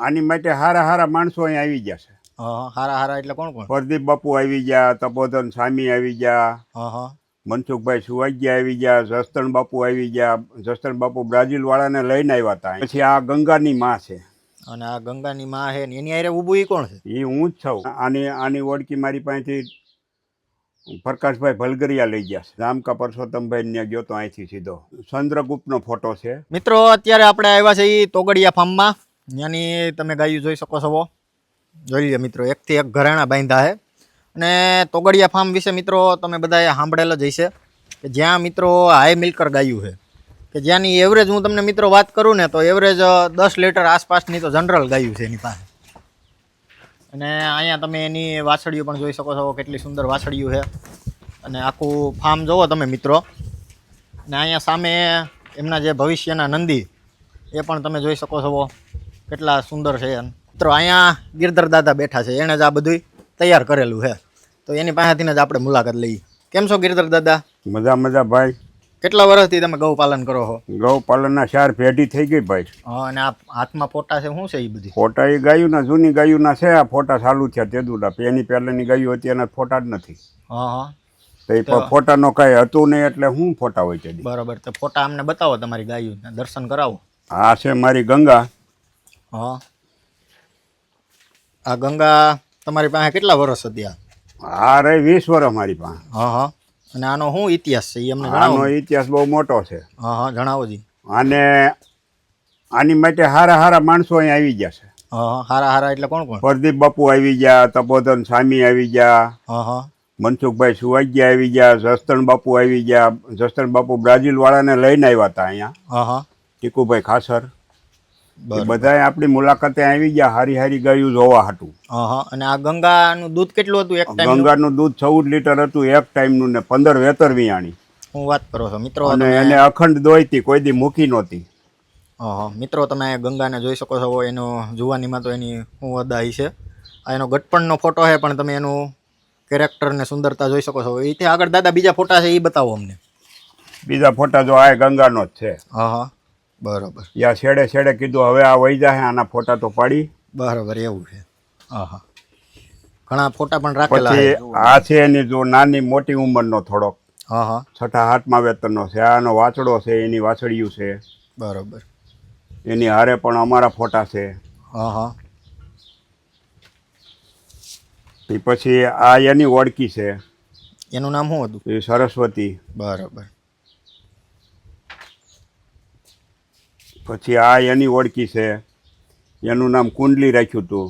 આની માટે હારા હારા માણસો અહીં આવી ગયા છે. હારા હારા એટલે કોણ કોણ? પ્રદીપ બાપુ આવી ગયા, તપોધન સ્વામી આવી ગયા, મનસુખભાઈ સુવાગ્યા આવી ગયા, જસદણ બાપુ આવી ગયા. જસદણ બાપુ બ્રાઝિલ વાળાને લઈને આવ્યા હતા. પછી આ ગંગાની માં છે. અને આ ગંગાની માં છે એની હારે ઊભું ઈ કોણ છે? એ હું જ છું. આની ઓળખી મારી પાસેથી પ્રકાશભાઈ ભલગરિયા લઈ ગયા છે. રામકા પરસોત્તમભાઈ ને ગયો તો અહીંથી સીધો. ચંદ્રગુપ્તનો ફોટો છે. મિત્રો અત્યારે આપણે આવ્યા છે એ તોગડિયા ફાર્મમાં. ત્યાંની તમે ગાયું જોઈ શકો છો. જોઈ લો મિત્રો, એકથી એક ઘરેણા બાંધ્યા છે. અને તોગડિયા ફાર્મ વિશે મિત્રો તમે બધાએ સાંભળેલ જ હશે કે જ્યાં મિત્રો હાઈ મિલ્કર ગાયું છે, કે જ્યાંની એવરેજ હું તમને મિત્રો વાત કરું ને તો એવરેજ 10 લીટર આસપાસની તો જનરલ ગાયું છે એની પાસે. અને અહીંયા તમે એની વાછડીઓ પણ જોઈ શકો છો, કેટલી સુંદર વાછડીઓ છે. અને આખું ફાર્મ જોવો તમે મિત્રો. અને અહીંયા સામે એમના જે ભવિષ્યના નંદી એ પણ તમે જોઈ શકો છો, કેટલા સુંદર છે. મિત્રો અહીંયા ગિરધર દાદા બેઠા છે, એણે જ આ બધું તૈયાર કરેલું છે. તો એની પાસેથી જ આપણે મુલાકાત લઈએ. કેમ છો ગિરધર દાદા? મજા મજા ભાઈ. કેટલા વર્ષથી તમે ગૌ પાલન કરો છો? ગૌપાલનના 4 પેઢી થઈ ગઈ ભાઈ. અને આ હાથમાં ફોટા છે, શું છે એ બધી? ફોટા એ ગાયુંના, જૂની ગાયુંના છે. આ ફોટા ચાલુ થયા તેદુડા. એની પહેલાંની ગાયું હતી એના ફોટા જ નથી. તો એ ફોટાનો કાંઈ હતું નહીં, એટલે શું ફોટા હોય છે? બરાબર. તો ફોટા અમને બતાવો, તમારી ગાયું દર્શન કરાવો. આ છે મારી ગંગા. આ ગંગા તમારી પાસે કેટલા વર્ષ હતી? આ રહી 20 વર્ષ મારી પાસે. અને આનો શું ઇતિહાસ છે એ અમને આનો જણાવો. ઇતિહાસ બહુ મોટો છે. જણાવો જી. આની માટે હારા હારા માણસો અહીં આવી ગયા છે. હારા હારા એટલે કોણ કોણ? પ્રદીપ બાપુ આવી ગયા, તપોધન સ્વામી આવી ગયા, મનસુખભાઈ સુવાગ્યા આવી ગયા, જસદણ બાપુ આવી ગયા. જસદણ બાપુ બ્રાઝિલ વાળાને લઈને આવ્યા હતા અહીંયા. ટીકુભાઈ ખાસર બધાએ આપણી મુલાકાતે આવી ગયા હારી હારી ગાયું જોવા હતું. અને આ ગંગાનું દૂધ કેટલું હતું એક ટાઈમ? ગંગાનું દૂધ 14 લીટર હતું એક ટાઈમનું, ને 15 વેતર વિયાણી. હું વાત કરો છો મિત્રો. અને એને અખંડ દોઈતી, કોઈ દી મૂકી નહોતી. મિત્રો તમે ગંગાને જોઈ શકો છો. એનો જુવાનીમાં તો એની શું અદાઈ છે. આ એનો ગટપણનો ફોટો છે, પણ તમે એનું કેરેક્ટર ને સુંદરતા જોઈ શકો છો. એથી આગળ દાદા બીજા ફોટા છે એ બતાવો અમને. બીજા ફોટા જો આ ગંગાનો જ છે. બરોબર. યા છેડે છેડે કીધું હવે આ વહી જાય, આના ફોટા તો પાડી. બરાબર, એવું છે. ઘણા ફોટા પણ રાખેલા છે. આ છે એની જો નાની મોટી ઉંમરનો થોડોક. 6ઠા 8મા વેતનનો છે. આનો વાછડો છે, એની વાછડિયું છે. બરોબર. એની હારે પણ અમારા ફોટા છે. પછી આ એની ઓળખી છે. એનું નામ શું હતું? એ સરસ્વતી. બરાબર. પછી આ એની ઓળખી છે. એનું નામ કુંડલી રાખ્યું હતું.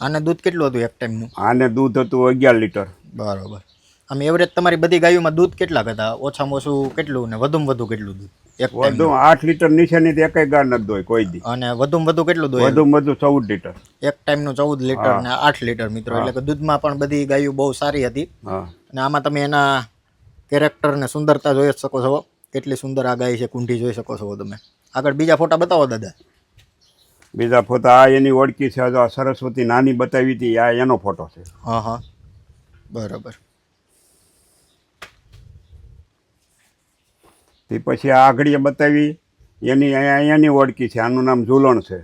આને દૂધ કેટલું હતું એક ટાઈમનું? આને દૂધ હતું 11 લીટર. બરાબર. આમ એવરેજ તમારી બધી ગાયોમાં દૂધ કેટલા હતા? ઓછામાં ઓછું કેટલું ને વધુમાં વધુ કેટલું દૂધ? વધુ 8 લીટર નીચેની તો એકેય ગાય નથી દોય કોઈ દી. અને વધુમાં વધુ કેટલું દોય? વધુમાં વધુ 14 લીટર. એક ટાઈમનું 14 લીટર ને 8 લીટર મિત્રો. એટલે કે દૂધમાં પણ બધી ગાયો બહુ સારી હતી. અને આમાં તમે એના કેરેક્ટર ને સુંદરતા જોઈ જ શકો છો. કેટલી સુંદર આ ગાય છે, કુંઠી જોઈ શકો છો તમે. આગળ બીજા ફોટા બતાવો દાદા. બીજા ફોટા આ એની ઓળખી છે. આ સરસ્વતી નાની બતાવી હતી, આ એનો ફોટો છે. બરાબર. તે પછી આ આગળ બતાવી એની અહીંયાની ઓળખી છે. આનું નામ ઝૂલણ છે.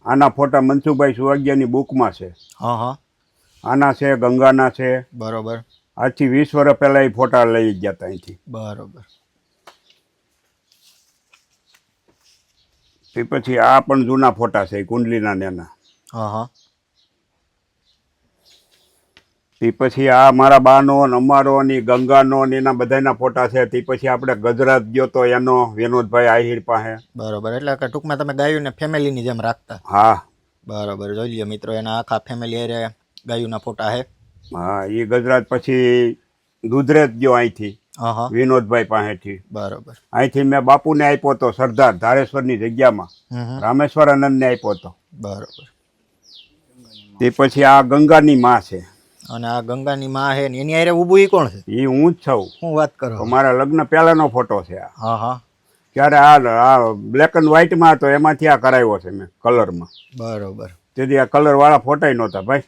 આના ફોટા મનસુખભાઈ સુવાગ્યાની બુકમાં છે. આના છે, ગંગાના છે. બરોબર. આજથી 20 વર્ષ પહેલા એ ફોટા લઈ ગયા હતા અહીંથી. બરોબર. તે પછી આ પણ જૂના ફોટા છે, કુંડલીના નેના. તે પછી આ મારા બાનો ને અમારો ને ગંગાનો ને એના બધાના ફોટા છે. તે પછી આપણે ગુજરાત ગયો તો એનો, વિનોદભાઈ આહિર પાસે. બરોબર. એટલે કે ટૂંકમાં તમે ગાયોને ફેમિલીની જેમ રાખતા? બરોબર. જોઈ લ્યો મિત્રો, એના આખા ફેમિલી હારે ગાયોના ફોટા છે. એ ગુજરાત પછી દુધરેજ ગયો અહીંથી વિનોદભાઈ પાસેથી. બરોબર. અહીંથી મેં બાપુને આપ્યો હતો સરદાર ધારેશ્વરની જગ્યામાં. રામેશ્વર આનંદને આપ્યો હતો. બરોબર. તે પછી આ ગંગાની માં છે. અને આ ગંગાની માં છે એની હારે ઊભું એ કોણ છે? એ હું જ છું. શું વાત કરો? મારા લગ્ન પહેલાનો ફોટો છે આ. ત્યારે આ બ્લેક એન્ડ વ્હાઈટમાં હતો, એમાંથી આ કરાવ્યો છે મેં કલરમાં. બરોબર. તેથી આ કલર વાળા ફોટા નહોતા ભાઈ.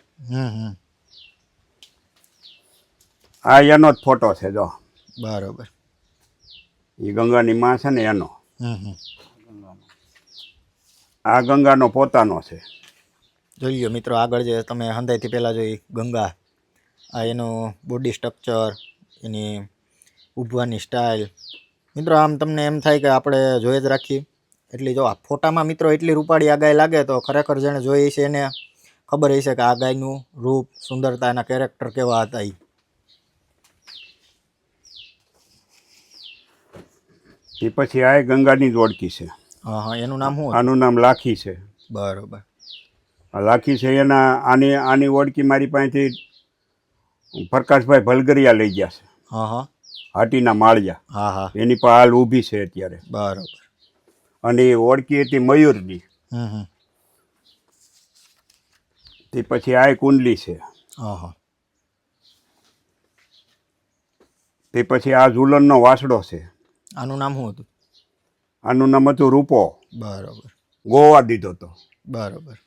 આ એનો જ ફોટો છે જો. બરોબર. એ ગંગાની માં છે ને એનો. આ ગંગાનો પોતાનો છે. જોઈ લો મિત્રો, આગળ જે તમે હંધાઈથી પહેલાં જોઈ ગંગા, આ એનું બોડી સ્ટ્રક્ચર, એની ઊભવાની સ્ટાઇલ. મિત્રો આમ તમને એમ થાય કે આપણે જોઈ જ રાખીએ. એટલી જો આ ફોટામાં મિત્રો એટલી રૂપાળી આ ગાય લાગે તો ખરેખર જેણે જોઈ છે એને ખબર હશે કે આ ગાયનું રૂપ, સુંદરતા, એના કેરેક્ટર કેવા હતા એ. એ પછી આ ગંગાની જ ઓળખી છે. હા હા, એનું નામ શું હતું? આનું નામ લાખી છે. બરોબર. આ લાખી છે એના આની ઓળખી મારી પાસેથી પ્રકાશભાઈ ભલગરિયા લઈ ગયા છે. હા હા, હાટીના માળિયા. હા હા, એની પર હાલ ઊભી છે અત્યારે. બરોબર. અને એ ઓળખી હતી મયુરની. હમ. તે પછી આ કુંડલી છે. હા હા, તે પછી આ ઝુલનનો વાસડો છે. આનું નામ શું હતું? આનું નામ હતું રૂપો. બરોબર. ગોવા દીધો હતો. બરોબર.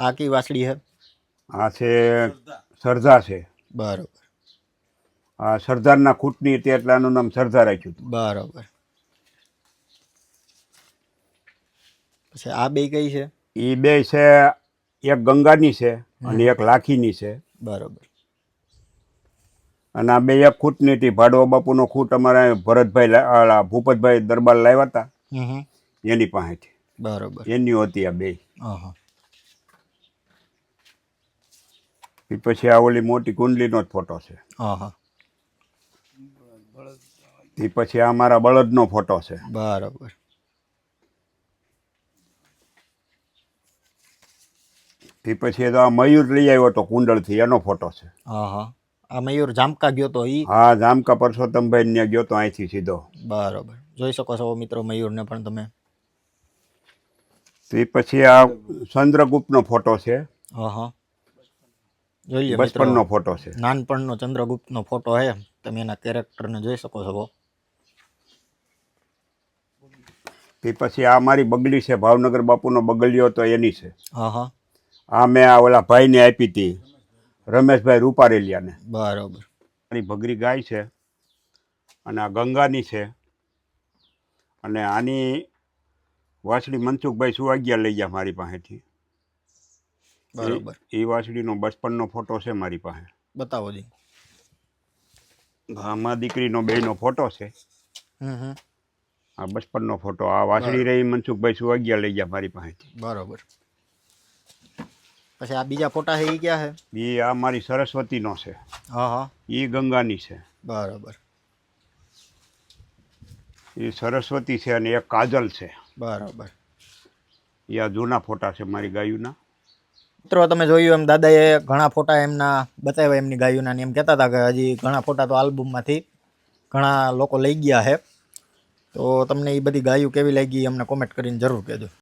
આ કઈ વાસળી છે? આ છે સરદાર છે. બરોબર. આ સરદારના ખૂટની હતી એટલે આનું નામ સરદાર રાખ્યું હતું. બરોબર. પછી આ બે કઈ છે? એ બે છે, એક ગંગાની છે અને એક લાખીની છે. બરોબર. અને આ બે એક ખૂટની હતી. ભાડવા બાપુનો ખૂટ અમારા ભરતભાઈ ભૂપતભાઈ દરબાર લાવ્યા હતા એની પાસેથી. બરોબર. એની હતી આ બે. હા. એ પછી આ ઓલી મોટી કુંડલીનો જ ફોટો છે. હા. એ પછી આ મારા બળદનો ફોટો છે. બરોબર. એ પછી તો આ મયુર લઈ આવ્યો હતો કુંડળથી, એનો ફોટો છે. હા. આ મયુર જામકા ગયો તો ઈ? હા, જામકા પરસોત્તમભાઈ ને ગયો તો અહીંથી સીધો. બરોબર. જોઈ શકો છો મિત્રો મયુરને પણ તમે. એ પછી આ ચંદ્રગુપ્તનો ફોટો છે. હા. જોઈ લો બચપનનો ફોટો છે. નાનપણનો ચંદ્રગુપ્તનો ફોટો છે. તમે એના કેરેક્ટરને જોઈ શકો છો. એ પછી આ મારી બગલી છે, ભાવનગર બાપુનો બગલિયો હતો એની છે. હા. આ મેં આ ઓલા ભાઈને આપી હતી, રમેશભાઈ રૂપારેલિયાને. બરોબર. મારી ભગરી ગાય છે અને આ ગંગાની છે. અને આની વાસળી મનસુખભાઈ સુવાગિયા લઈ ગયા મારી પાસેથી. બરોબર. એ વાસળીનો બચપનનો ફોટો છે મારી પાસે. બતાવો જી. આમાં દીકરીનો બેયનો ફોટો છે. આ બચપનનો ફોટો. આ વાસળી રહી મનસુખભાઈ સુવાગિયા લઈ ગયા મારી પાસેથી. બરોબર. પછી આ બીજા ફોટા છે એ ક્યાં છે? એ આ મારી સરસ્વતીનો છે. હા. એ ગંગાની છે. બરોબર. એ સરસ્વતી છે અને એક કાજલ છે. બરોબર. એ આ જૂના ફોટા છે મારી ગાયોના. મિત્રો તમે જોયું એમ દાદાએ ઘણા ફોટા એમના બતાવ્યા એમની ગાયોના, ને એમ કહેતા હતા કે હજી ઘણા ફોટા તો આલ્બમમાંથી ઘણા લોકો લઈ ગયા છે. તો તમને એ બધી ગાયો કેવી લાગી અમને કોમેન્ટ કરીને જરૂર કહેજો.